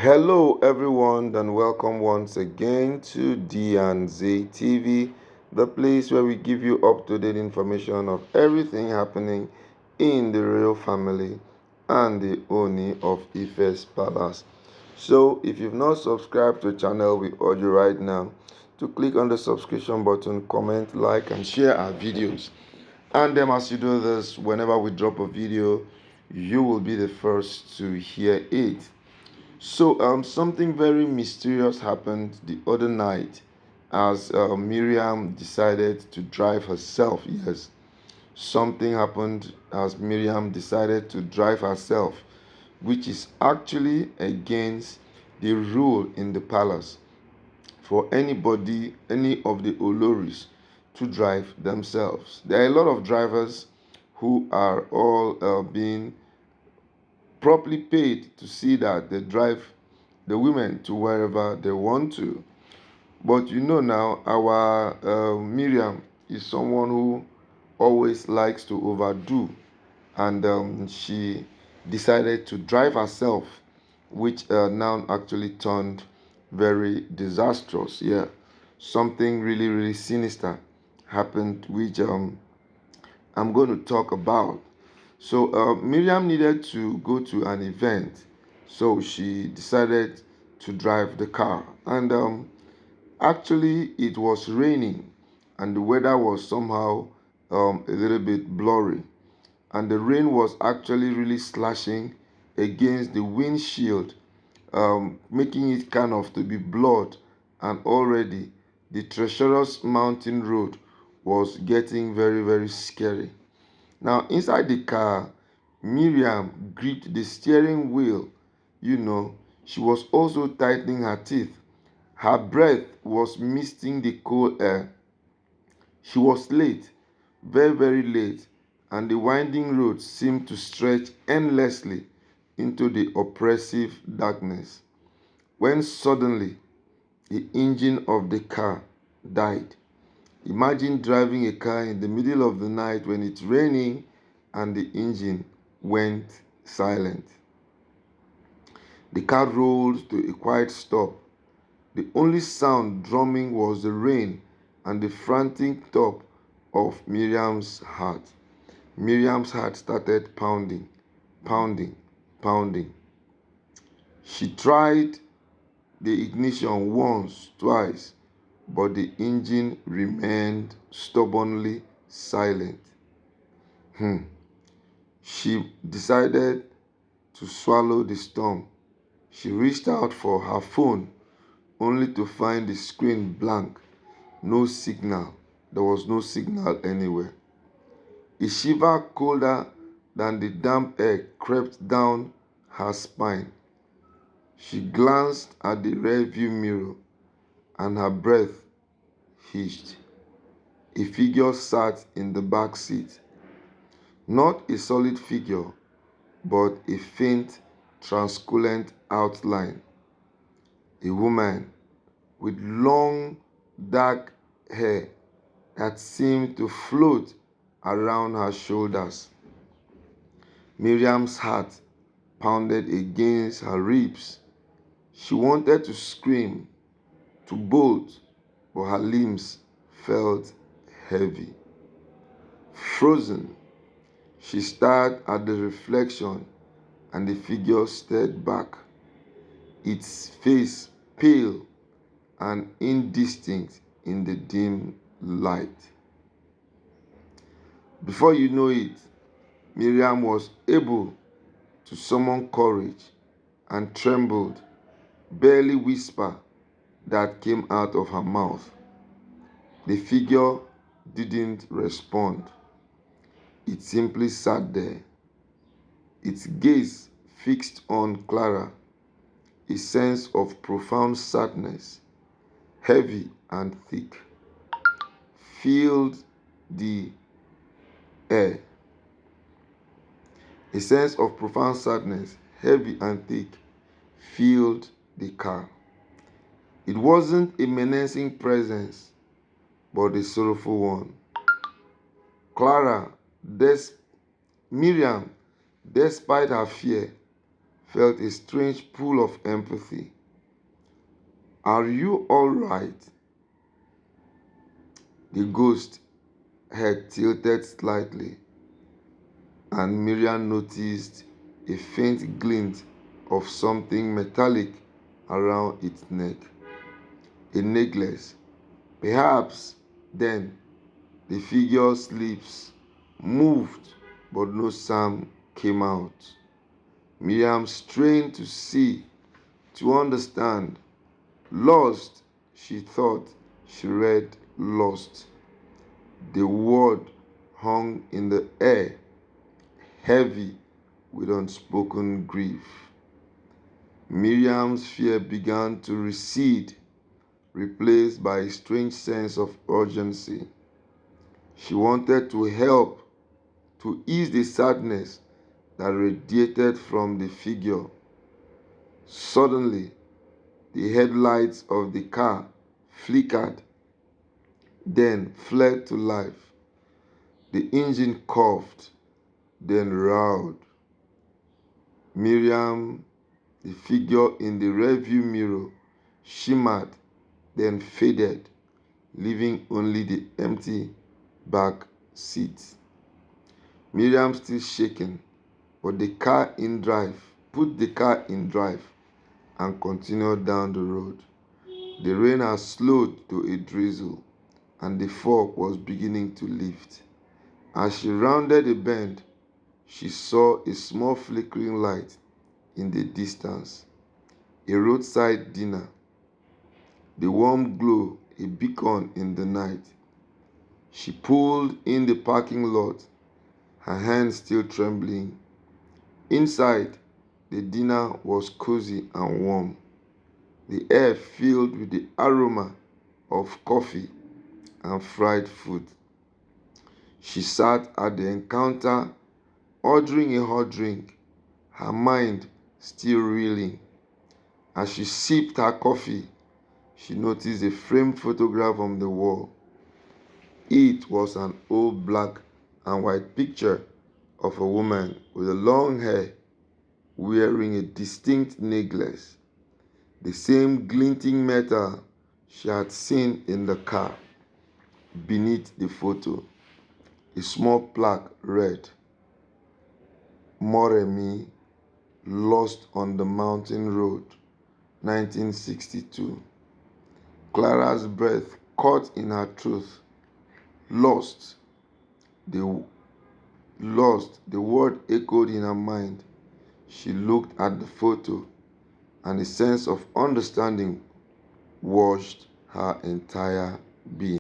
Hello, everyone, and welcome once again to D&Z TV, the place where we give you up-to-date information of everything happening in the royal family and the Oni of Ife's palace. So, if you've not subscribed to the channel, we urge you right now to click on the subscription button, comment, like, and share our videos. And then, as you do this, whenever we drop a video, you will be the first to hear it. So, something very mysterious happened the other night as Miriam decided to drive herself. Yes, something happened as Miriam decided to drive herself, which is actually against the rule in the palace for anybody, any of the Oloris, to drive themselves. There are a lot of drivers who are all being properly paid to see that they drive the women to wherever they want to. But you know now, our Miriam is someone who always likes to overdo, and she decided to drive herself, which now actually turned very disastrous. Yeah, something really, really sinister happened, which I'm going to talk about. So Miriam needed to go to an event, so she decided to drive the car. And actually, it was raining, and the weather was somehow a little bit blurry. And the rain was actually really slashing against the windshield, making it kind of to be blurred. And already, the treacherous mountain road was getting very, very scary. Now, inside the car, Miriam gripped the steering wheel. She was also tightening her teeth. Her breath was misting the cold air. She was late, very, very late, and the winding road seemed to stretch endlessly into the oppressive darkness. When suddenly, the engine of the car died. Imagine driving a car in the middle of the night when it's raining and the engine went silent. The car rolled to a quiet stop. The only sound drumming was the rain and the frantic thump of Miriam's heart. Miriam's heart started pounding, pounding, pounding. She tried the ignition once, twice, but the engine remained stubbornly silent. She decided to swallow the storm. She reached out for her phone only to find the screen blank. No signal. There was no signal anywhere. A shiver colder than the damp air crept down her spine. She glanced at the rearview mirror and her breath hitched. A figure sat in the back seat. Not a solid figure, but a faint, translucent outline. A woman with long, dark hair that seemed to float around her shoulders. Miriam's heart pounded against her ribs. She wanted to scream, to bolt, but her limbs felt heavy. Frozen, she stared at the reflection and the figure stared back, its face pale and indistinct in the dim light. Before you know it, Miriam was able to summon courage and trembled, barely whisper that came out of her mouth. The figure didn't respond. It simply sat there, its gaze fixed on Clara. A sense of profound sadness, heavy and thick, filled the air. A sense of profound sadness, heavy and thick, filled the car. It wasn't a menacing presence, but a sorrowful one. Clara, Miriam, despite her fear, felt a strange pull of empathy. "Are you all right?" The ghost head tilted slightly, and Miriam noticed a faint glint of something metallic around its neck. A necklace. Perhaps then the figure's lips moved, but no sound came out. Miriam strained to see, to understand. Lost, she thought. She read lost. The word hung in the air, heavy with unspoken grief. Miriam's fear began to recede, replaced by a strange sense of urgency. She wanted to help, to ease the sadness that radiated from the figure. Suddenly, the headlights of the car flickered, then flared to life. The engine coughed, then roared. Miriam, the figure in the rearview mirror, shimmered, then faded, leaving only the empty back seat. Miriam, still shaking, put the car in drive and continued down the road. The rain had slowed to a drizzle, and the fog was beginning to lift. As she rounded a bend, she saw a small flickering light in the distance, a roadside dinner, the warm glow a beacon in the night. She pulled in the parking lot, her hands still trembling. Inside, the dinner was cozy and warm, the air filled with the aroma of coffee and fried food. She sat at the counter, ordering a hot drink, her mind still reeling. As she sipped her coffee, she noticed a framed photograph on the wall. It was an old black and white picture of a woman with long hair wearing a distinct necklace, the same glinting metal she had seen in the car. Beneath the photo, a small plaque read, "Moremi, lost on the mountain road, 1962. Clara's breath caught in her throat. Lost. The lost. The word echoed in her mind. She looked at the photo, and a sense of understanding washed her entire being.